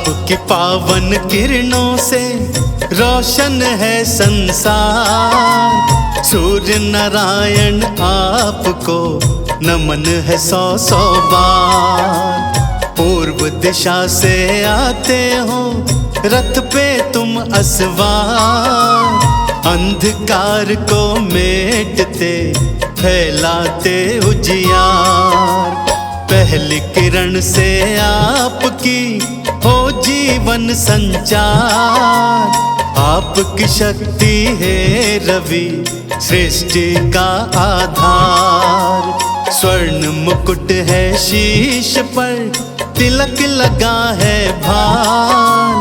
आपकी पावन किरणों से रोशन है संसार। सूर्य नारायण आपको नमन है सौ सौ बार। पूर्व दिशा से आते हो रथ पे तुम असवार। अंधकार को मेटते फैलाते उजियार। पहली किरण से आपकी हो जीवन संचार। आपकी शक्ति है रवि सृष्टि का आधार। स्वर्ण मुकुट है शीश पर तिलक लगा है भार।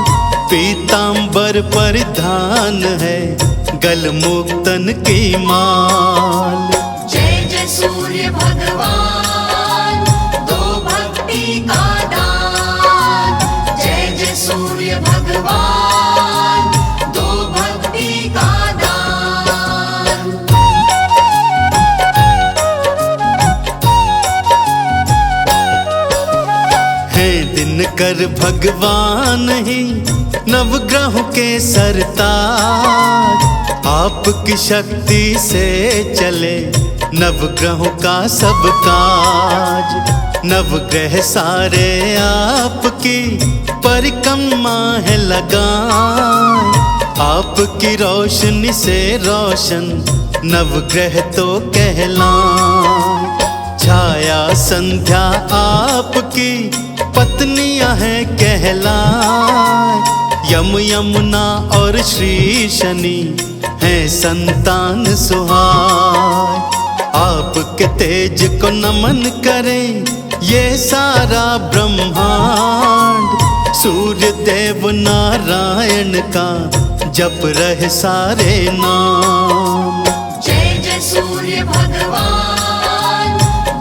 पीतांबर परिधान है गलमुक्तन की माल। जय जय सूर्य भगवान दो भक्ति का दान। जय जय सूर्य भगवान दो भक्ति का दान। है दिनकर भगवान ही नवग्रहों के सरताज। आपकी शक्ति से चले नवग्रहों का सब काज। नवग्रह सारे आपकी परिक्रमा है लगाए। आपकी रोशनी से रोशन नवग्रह तो कहलाए। छाया संध्या आपकी पत्नियां हैं कहलाए। यम यमुना और श्री शनि हैं संतान सुहाय। आपके तेज को नमन करें ये सारा ब्रह्मांड। सूर्य देव नारायण का जप रहे सारे नाम। जय जय सूर्य भगवान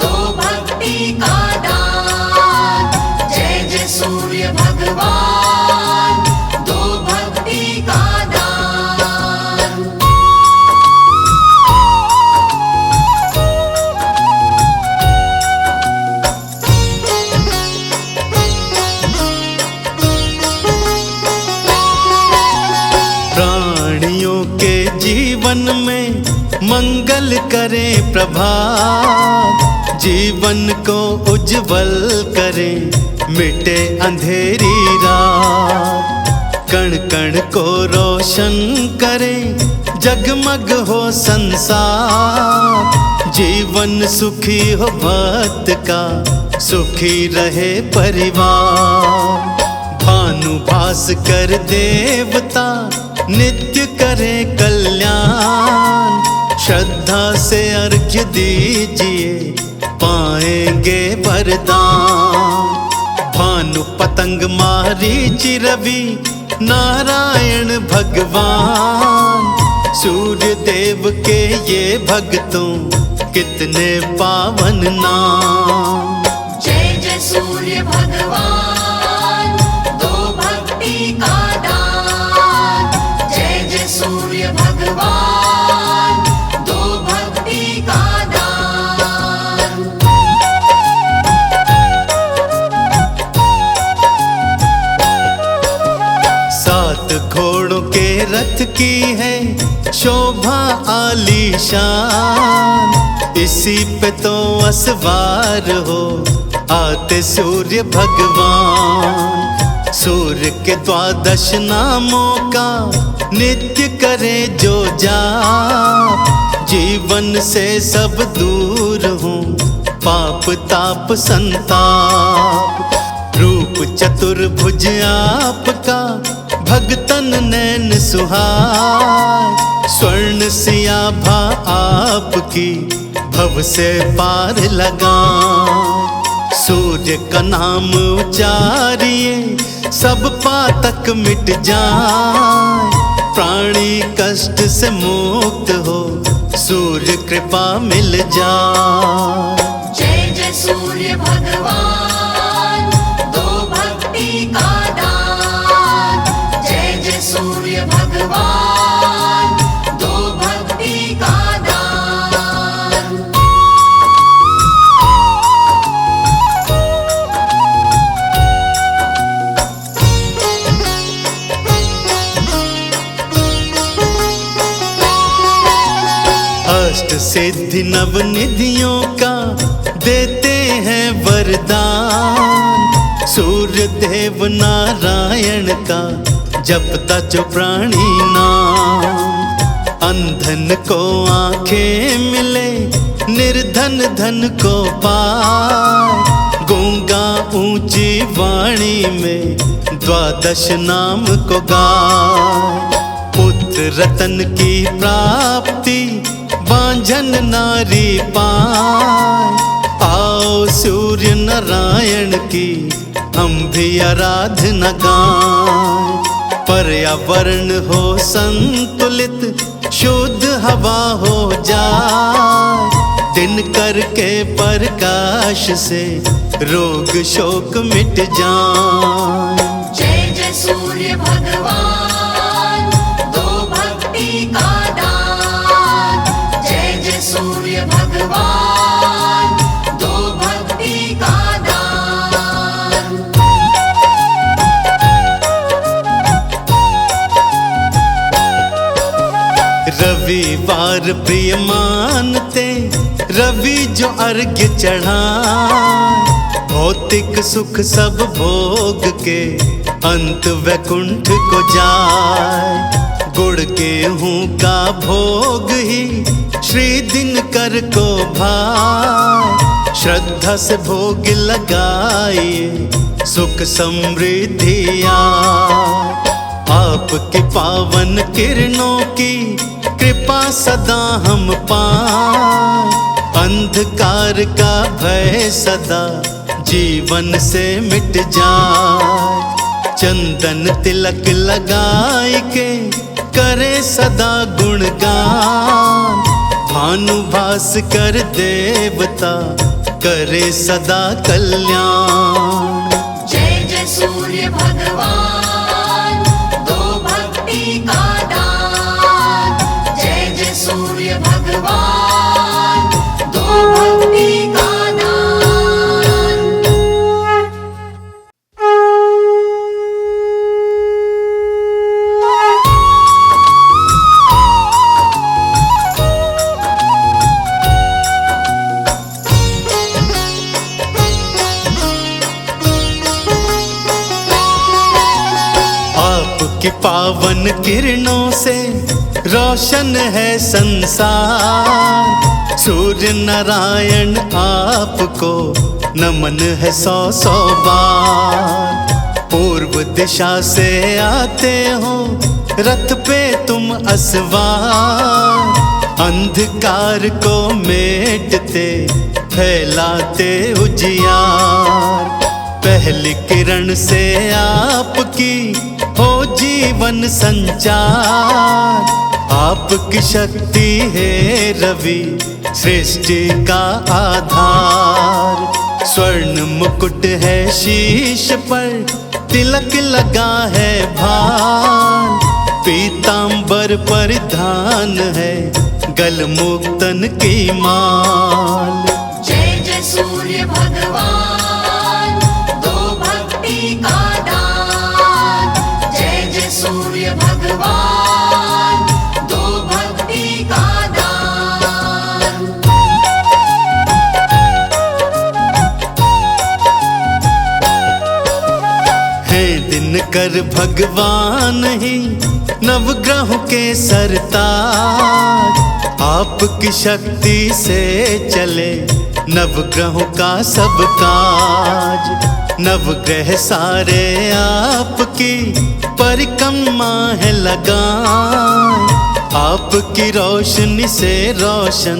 दो भक्ति का दान। जय जय सूर्य भगवान दो भक्ति का दान। प्राणियों के जीवन में मंगल करे प्रभात। जीवन को उज्जवल करे मिटे अंधेरी रात। कण कण को रोशन करे जगमग हो संसार। जीवन सुखी हो भक्त का सुखी रहे परिवार। भानु भास्कर देवता नित्य करे कल्याण। श्रद्धा से अर्घ्य दीजिए पाएंगे वरदान। भानु पतंग मारीच रवि नारायण भगवान। सूर्य देव के ये भक्तों कितने पावन नाम। जय जय सूर्य भगवान दो भक्ति का दान। जय जय सूर्य भगवान दो भक्ति का दान। सात घोड़ों के रथ की है शोभा आलीशान। इसी पे तो असवार हो आते सूर्य भगवान। सूर्य के 12 नामों का नित्य करे जो जाप। जीवन से सब दूर हो पाप ताप संताप। रूप चतुर्भुज आपका भगतन नैन सुहाय। स्वर्ण सियाभा आपकी भव से पार लगा। सूर्य का नाम उचारिए सब पातक मिट जाए। प्राणी कष्ट से मुक्त हो सूर्य कृपा मिल जाए। जय जय सूर्य भगवान दो भक्ति का दान। जय जय सूर्य भगवान दो भक्ति का दान। सिद्धि नव निधियों का देते हैं वरदान। सूर्य देव नारायण का जपता जो प्राणी नाम। अंधन को आंखें मिले, निर्धन धन को पाए। गूंगा ऊंची वाणी में द्वादश नाम को गाए। पुत्र रतन की प्राप्ति बांझन नारी पाए। आओ सूर्य नारायण की हम भी आराधना गाएं। पर्यावरण हो संतुलित, शुद्ध हवा हो जाए। दिन करके प्रकाश से रोग शोक मिट जाए। जय जय सूर्य भगवान, दो भक्ति का दान। जय जय सूर्य भगवान, दो भक्ति का दान। रविवार प्रिय मानते, रवि जो अर्घ्य चढ़ाए। भौतिक सुख सब भोग के अंत वैकुंठ को जाए। गुड़ गेहूं का भोग ही श्री दिनकर को भाए। श्रद्धा से भोग लगाइए, सुख समृद्धि आए। आपकी पावन किरणों की कृपा सदा हम पाएं। अंधकार का भय सदा जीवन से मिट जाए। चंदन तिलक लगाए के करे सदा गुणगान। भानु भास्कर देवता करे सदा कल्याण। जय जय सूर्य भगवान, दो भक्ति का दान। जय जय सूर्य भगवान, दो भक्ति का दान। आपकी पावन किरणों से रोशन है संसार। सूर्य नारायण आपको नमन है सौ सौ बार। पूर्व दिशा से आते हो रथ पे तुम असवार। अंधकार को मेटते फैलाते उजियार। पहली किरण से आपकी हो जीवन संचार। आपकी शक्ति है रवि सृष्टि का आधार। स्वर्ण मुकुट है शीश पर, तिलक लगा है भार। पीतांबर परिधान है गलमुक्तन की माल। जय जय सूर्य भगवान, दो भक्ति का दान। जय जय सूर्य भगवान, दो भक्ति का दान। है दिनकर भगवान ही नवग्रहों के सरताज। आपकी शक्ति से चले नवग्रहों का सब काज। नवग्रह सारे आपकी परिक्रमा है लगाए। आपकी रोशनी से रोशन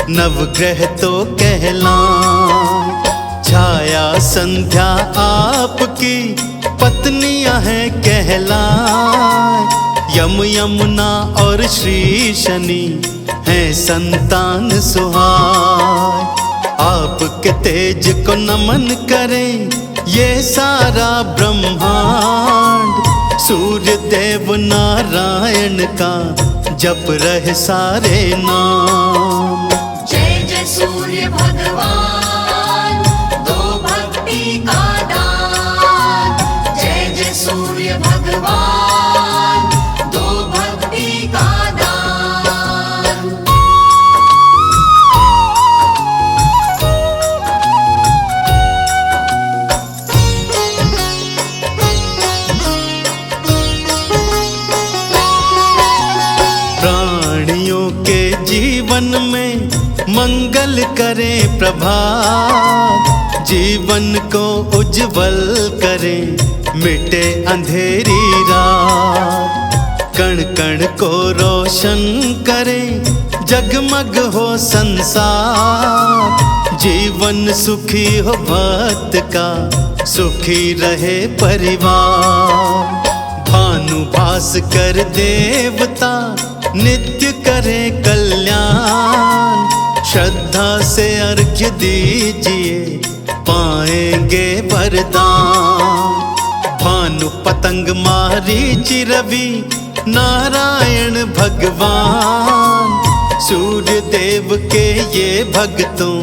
नवग्रह तो कहलाए। छाया संध्या आपकी पत्नियां हैं कहलाए। यम यमुना और श्री शनि हैं संतान सुहाए। आपके तेज को नमन करें ये सारा ब्रह्मांड। सूर्य देव नारायण का जप रहे सारे नाम। जय जय सूर्य भगवान, दो भक्ति का दान। जय जय सूर्य भगवान, दो भक्ति का दान। जीवन में मंगल करे प्रभात, जीवन को उज्जवल करे मिटे अंधेरी रात। कण कण को रोशन करे जगमग हो संसार, जीवन सुखी हो भक्त का सुखी रहे परिवार। भानु भास्कर देवता नित्य करे कल्याण, श्रद्धा से अर्घ्य दीजिए पाएंगे वरदान। भानु पतंग मारीचि रवि नारायण भगवान, सूर्य देव के ये भक्तों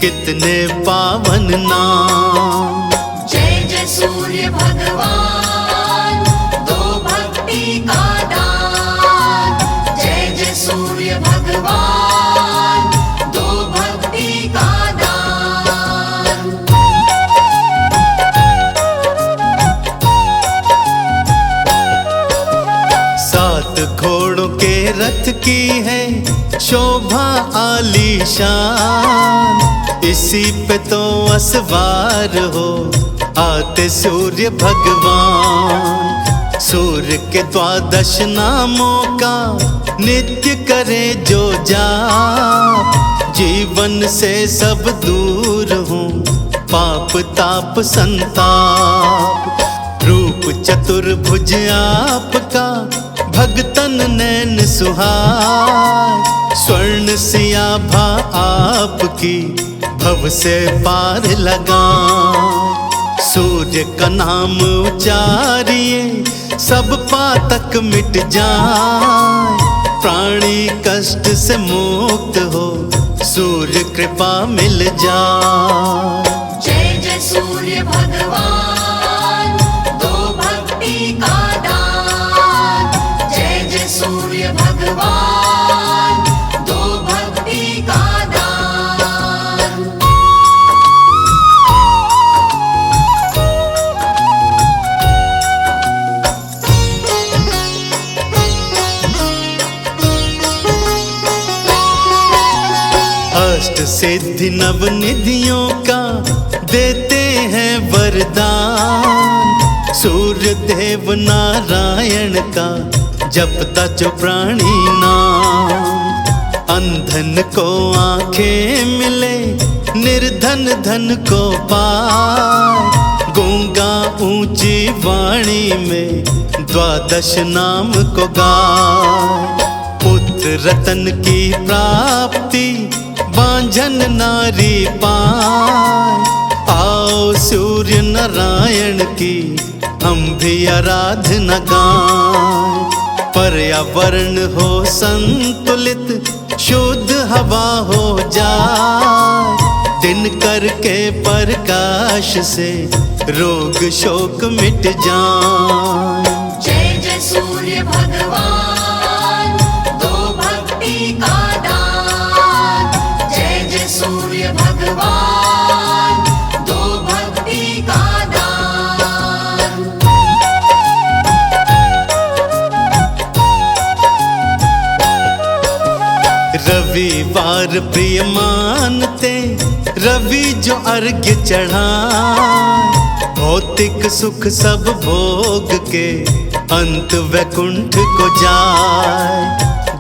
कितने पावन नाम। जय जय सूर्य भगवान, दो भक्ति का दान। जय जय सूर्य भगवान, दो भक्ति का दान। सात घोड़ों के रथ की है शोभा आलीशान, इसी पे तो असवार हो आते सूर्य भगवान। सूर्य के 12 नामों का नित्य करे जो जाप, जीवन से सब दूर हो पाप ताप संताप। रूप चतुर्भुज आपका भगतन नैन सुहार, स्वर्ण सियाभा आपकी भव से पार लगा। सूर्य का नाम उचारिए सब पातक मिट जाए, प्राणी कष्ट से मुक्त हो सूर्य कृपा मिल जाए। जय जय सूर्य भगवान, दो भक्ति का दान। जय जय सूर्य भगवान, दो भक्ति का दान। अष्ट सिद्धि नव निधियों का देते हैं वरदान, सूर्य देव नारायण का जपता जो प्राणी नाम। अंधन को आंखें मिले निर्धन धन को पाए, गूंगा ऊंची वाणी में 12 नाम को गाए। पुत्र रतन की प्राप्ति बांझन नारी पाए, आओ सूर्य नारायण की हम भी आराधना गाएं। पर्यावरण हो संतुलित शुद्ध हवा हो जाए, दिन करके प्रकाश से रोग शोक मिट जाए। जय जय सूर्य भगवान, दो भक्ति का दान। जय जय सूर्य भगवान, दो भक्ति का दान। रविवार प्रिय मानते रवि जो अर्घ्य चढ़ाए, भौतिक सुख सब भोग के अंत वैकुंठ को जाए।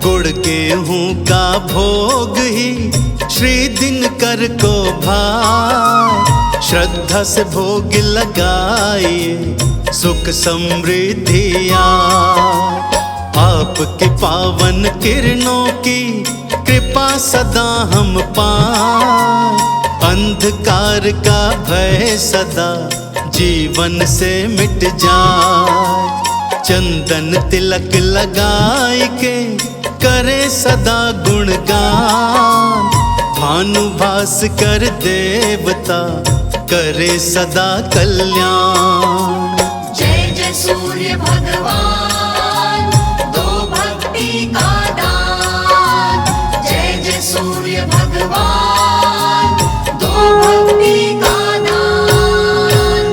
गुड़ गेहूं का भोग ही श्री दिनकर को भाए, श्रद्धा से भोग लगाइए सुख समृद्धि आए। आपकी पावन किरणों की कृपा सदा हम पाएं, अंधकार का भय सदा जीवन से मिट जाए। चंदन तिलक लगाए के करे सदा गुणगान, भानु भास्कर देवता करे सदा कल्याण। जय जय सूर्य भगवान, दो भक्ति का दान। जय जय सूर्य भगवान, दो भक्ति का दान।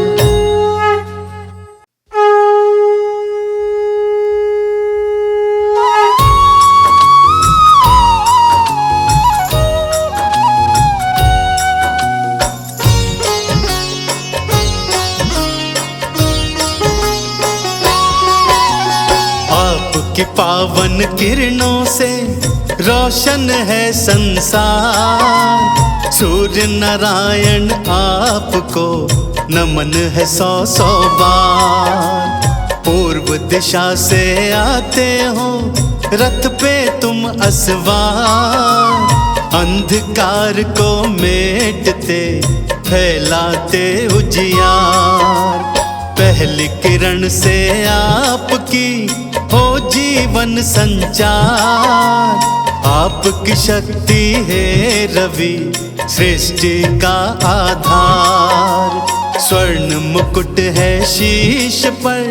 आपकी पावन किरणों से रोशन है संसार। सूर्य नारायण आपको नमन है सौ सौ बार। पूर्व दिशा से आते हो रथ पे तुम असवार। अंधकार को मेटते फैलाते उजियार। पहली किरण से आपकी हो जीवन संचार। आपकी शक्ति है रवि सृष्टि का आधार। स्वर्ण मुकुट है शीश पर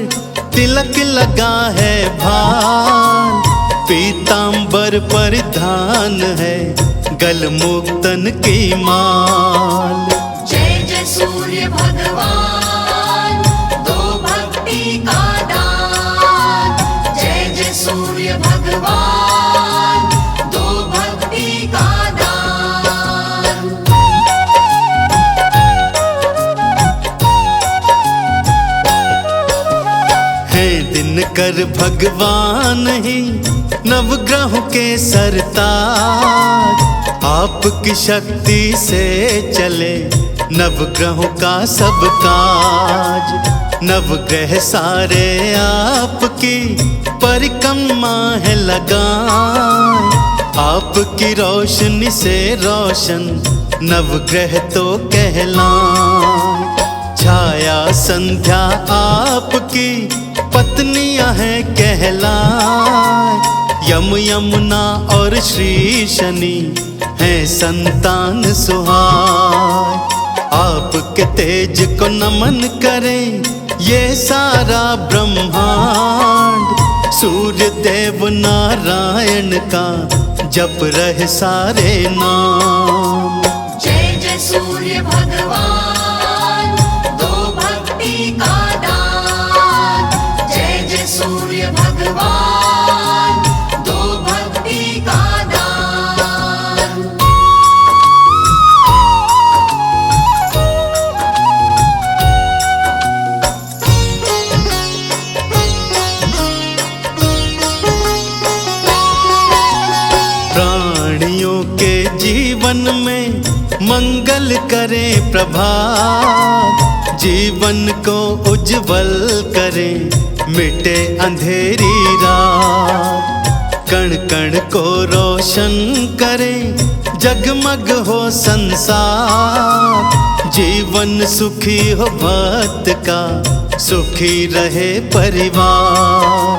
तिलक लगा है भार। पीतांबर परिधान है गलमुक्तन की माल। जय जय सूर्य भगवान दो भक्ति का दान। जय जय सूर्य भगवान दो भक्ति का दान। है दिनकर भगवान ही नवग्रहों के सरताज। आपकी शक्ति से चले नवग्रहों का सब काज। नवग्रह सारे आपकी परिक्रमा है लगाए। आपकी रोशनी से रोशन नवग्रह तो कहलाए। छाया संध्या आपकी पत्नियां हैं कहलाए। यम यमुना और श्री शनि हैं संतान सुहाय। आपके तेज को नमन करें ये सारा ब्रह्मांड। सूर्य देव नारायण का जप रहे सारे नाम। जय जय सूर्य भगवान दो भक्ति का दान। जय जय सूर्य भगवान दो भक्ति का दान। प्राणियों के जीवन में मंगल करे प्रभात। जीवन को उज्जवल करे मिटे अंधेरी रात। कण कण को रोशन करे जगमग हो संसार। जीवन सुखी हो भक्त का सुखी रहे परिवार।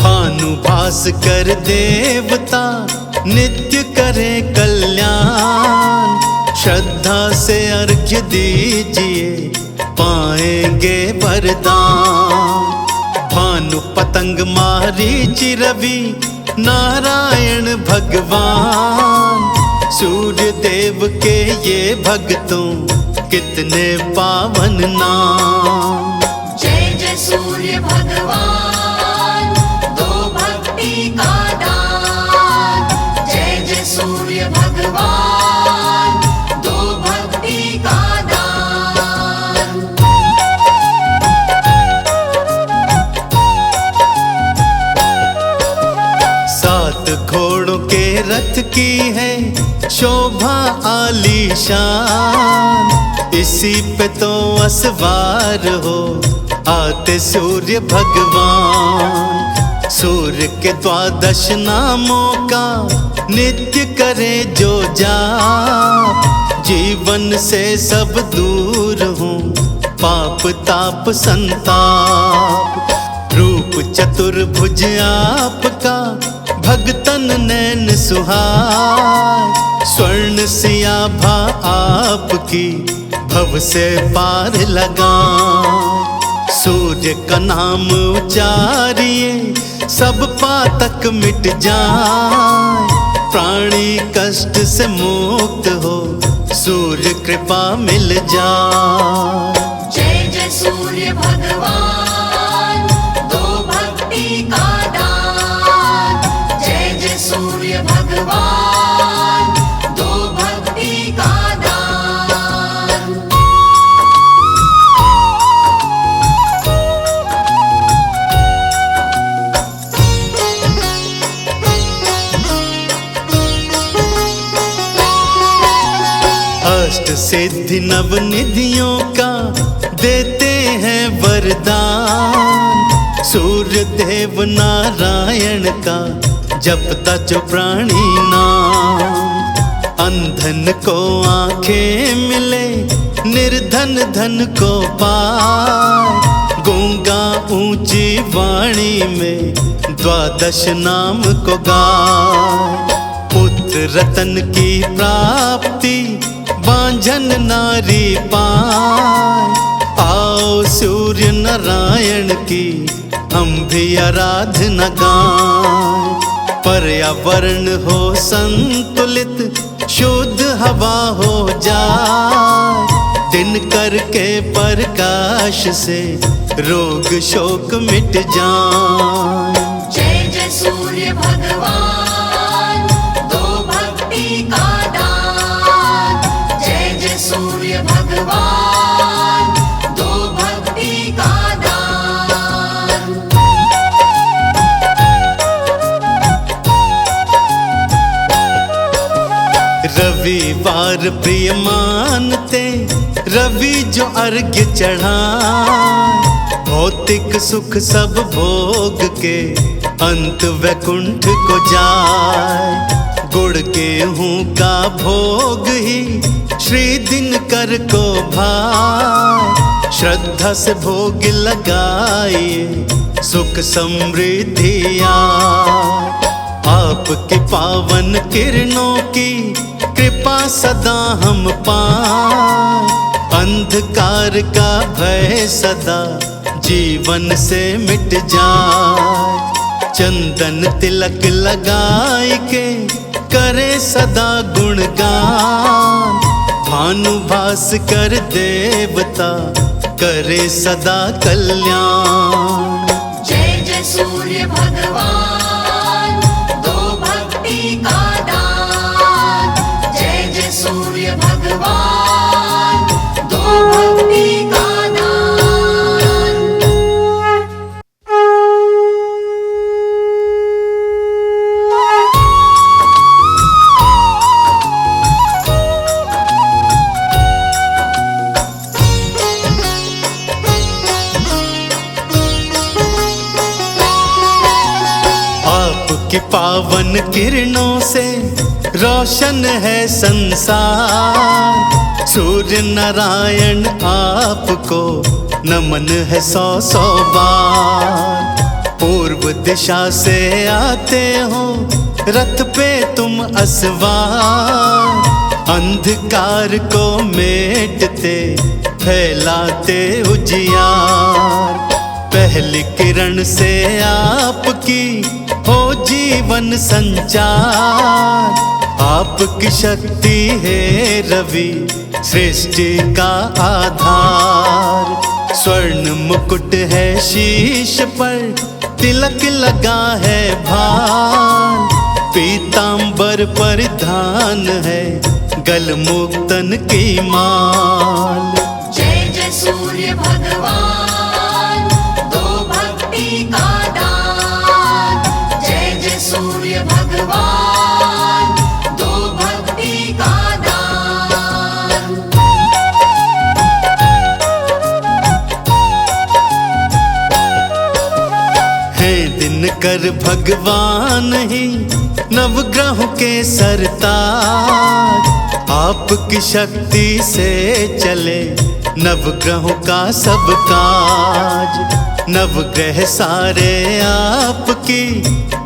भानु भास्कर देवता नित्य करे कल्याण। श्रद्धा से अर्घ्य दीजिए पाएंगे वरदान। भानु पतंग मारीचि रवि नारायण भगवान। सूर्य देव के ये भक्तों कितने पावन नाम। जय जय सूर्य भगवान दो भक्ति का दान। जय जय सूर्य भगवान दो भक्ति का दान। सात घोड़ों के रथ की है शोभा आलीशान। इसी पे तो असवार हो आते सूर्य भगवान। सूर्य के 12 नामों का नित्य करे जो जाप। जीवन से सब दूर हो पाप ताप संताप। रूप चतुर्भुज आपका भगतन नैन सुहाय। स्वर्ण सियाभा आपकी भव से पार लगा। सूर्य का नाम उचारिए सब पातक मिट जाए। प्राणी कष्ट से मुक्त हो सूर्य कृपा मिल जाए। जय जय सूर्य भगवान दो भक्ति का दान। जय जय सूर्य भगवान दो भक्ति का दान। सिद्धि नव निधियों का देते हैं वरदान। सूर्य देव नारायण का जपता जो प्राणी नाम। अंधन को आंखें मिले, निर्धन धन को पाए। गूंगा ऊंची वाणी में द्वादश नाम को गाए। पुत्र रतन की प्राप्ति बांझन नारी पाए। आओ सूर्य नारायण की हम भी आराधना गाएं। पर्यावरण हो संतुलित, शुद्ध हवा हो जाए। दिन करके प्रकाश से रोग शोक मिट जाए। जय जय सूर्य भगवान, दो भक्ति का दान। जय जय सूर्य भगवान, दो भक्ति का दान। रविवार प्रिय मानते, रवि जो अर्घ्य चढ़ाए। भौतिक सुख सब भोग के अंत वैकुंठ को जाए। गुड़ गेहूं का भोग ही श्री दिनकर को भाए। श्रद्धा से भोग लगाइए, सुख समृद्धि आए। आपकी पावन किरणों की कृपा सदा हम पाएं। अंधकार का भय सदा जीवन से मिट जाए। चंदन तिलक लगाए के करे सदा गुणगान। भानु भास्कर देवता करे सदा कल्याण। जय जय सूर्य भगवान, दो भक्ति का दान। जय जय सूर्य भगवान, दो भक्ति का दान। आपकी पावन किरणों से रोशन है संसार। सूर्य नारायण आपको नमन है सौ सौ बार। पूर्व दिशा से आते हो रथ पे तुम असवार। अंधकार को मेटते फैलाते उजियार। पहली किरण से आपकी हो जीवन संचार। आपकी शक्ति है रवि सृष्टि का आधार। स्वर्ण मुकुट है शीश पर, तिलक लगा है भार। पीतांबर परिधान है, गल मुक्तन की माल। जय जय सूर्य भगवान, दो भक्ति का दान। जय जय सूर्य भगवान, दो भक्ति का दान। है दिनकर भगवान ही नवग्रहों के सरताज। आपकी शक्ति से चले नवग्रहों का सब काज। नवग्रह सारे आपकी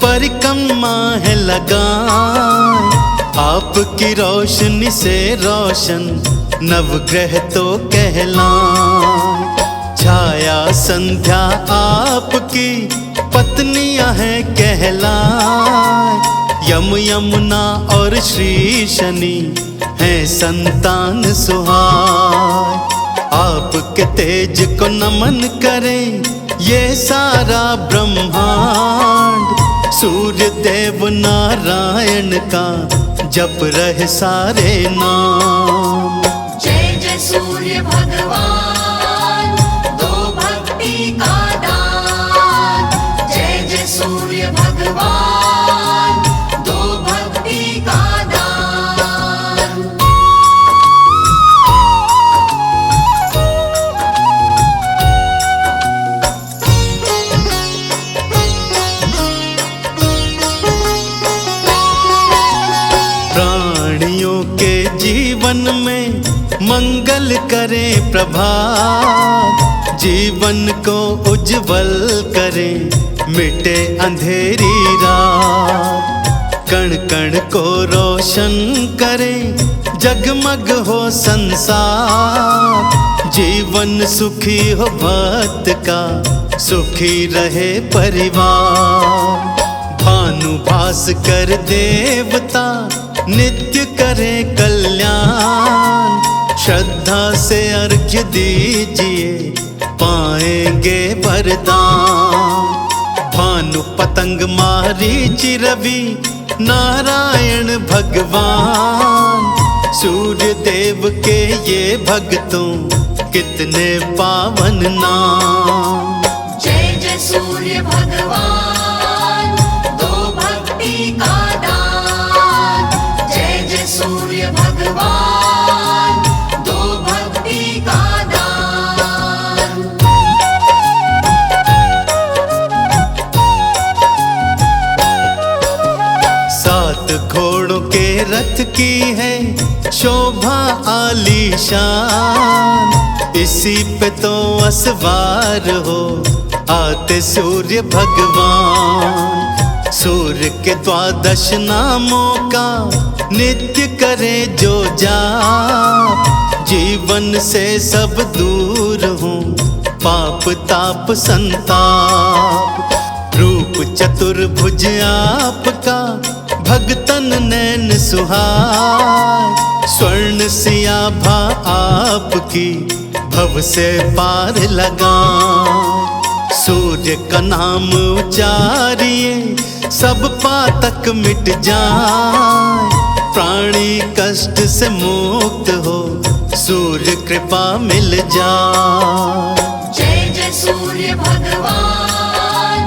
परिक्रमा है लगाए। आपकी रोशनी से रोशन नवग्रह तो कहलाए। छाया संध्या आपकी पत्नियां हैं कहलाए। यम यमुना और श्री शनि हैं संतान सुहाए। आपके तेज को नमन करें ये सारा ब्रह्मांड। सूर्य देव नारायण का जप रहे सारे नाम। जय जय सूर्य भगवान, दो भक्ति का दान। जय जय सूर्य भगवान, दो भक्ति का दान। प्रभात जीवन को उज्जवल करे, मिटे अंधेरी रात। कण कण को रोशन करे, जगमग हो संसार। जीवन सुखी हो भक्त का, सुखी रहे परिवार। भानुभास कर देवता, नित्य करे कल्याण। श्रद्धा से अर्घ्य दीजिए, पाएंगे वरदान। भानु पतंग मारीचि रवि, नारायण भगवान। सूर्य देव के ये भक्तों, कितने पावन नाम। जय जय सूर्य भगवान, दो भक्ति का दान। जय जय सूर्य भगवान, दो भक्ति का दान। सात घोड़ों के रथ की है शोभा आलीशान। इसी पे तो असवार हो आते सूर्य भगवान। सूर्य के 12 नामों का नित्य करे जो जाप। जीवन से सब दूर हो पाप ताप संताप। रूप चतुर्भुज आपका, भगतन नैन सुहाए। स्वर्ण सियाभा आपकी, भव से पार लगा। सूर्य का नाम उचारिए, सब पातक मिट जाए। प्राणी कष्ट से मुक्त हो, सूर्य कृपा मिल जाए। जय जय सूर्य भगवान,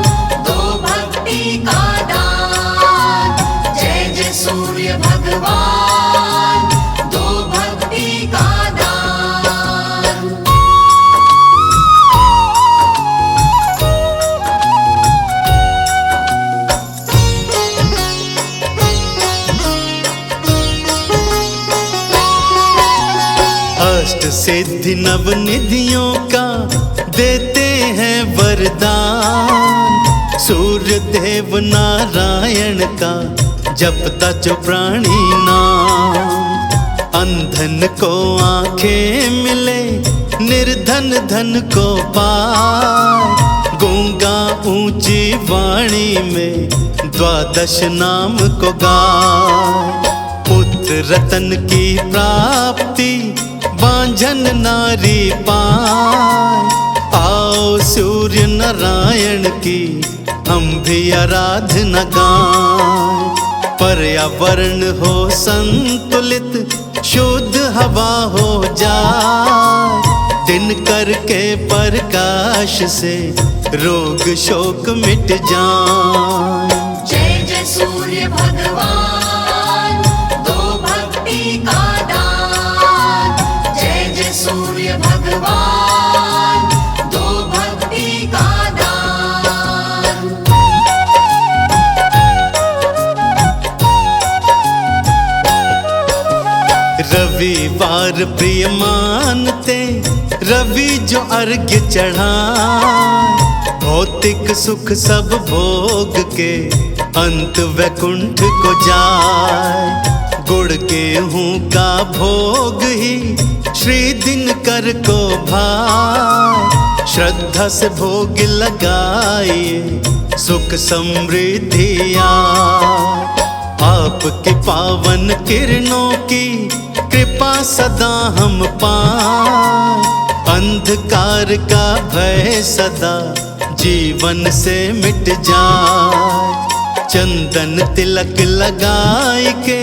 दो भक्ति का दान। जय जय सूर्य भगवान, दो भक्ति का दान। अष्ट सिद्धि नव निधियों का देते हैं वरदान। सूर्य देव नारायण का जपता जो प्राणी नाम। अंधन को आंखें मिले, निर्धन धन को पाए। गूंगा ऊंची वाणी में 12 नाम को गाए। पुत्र रतन की प्राप्ति, बांझन नारी पाए। आओ सूर्य नारायण की हम भी आराधना गाएं। पर्यावरण हो संतुलित, शुद्ध हवा हो जाए। दिन करके प्रकाश से रोग शोक मिट जाए। जय जय सूर्य भगवान, दो भक्ति का दान। जय जय सूर्य भगवान, दो भक्ति का दान। रविवार प्रिय मानते, रवि जो अर्घ्य चढ़ाए। भौतिक सुख सब भोग के, अंत वैकुंठ को जाए। गुड़ गेहूं का भोग ही श्री दिनकर को भाए। श्रद्धा से भोग लगाइए, सुख समृद्धि आए। आपकी पावन किरणों की कृपा सदा हम पाएं। अंधकार का भय सदा जीवन से मिट जाए। चंदन तिलक लगाए के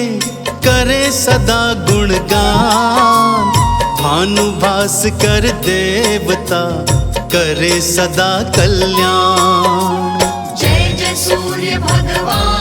करे सदा गुणगान। भानुभास कर देवता करे सदा कल्याण। जय जय सूर्य भगवान।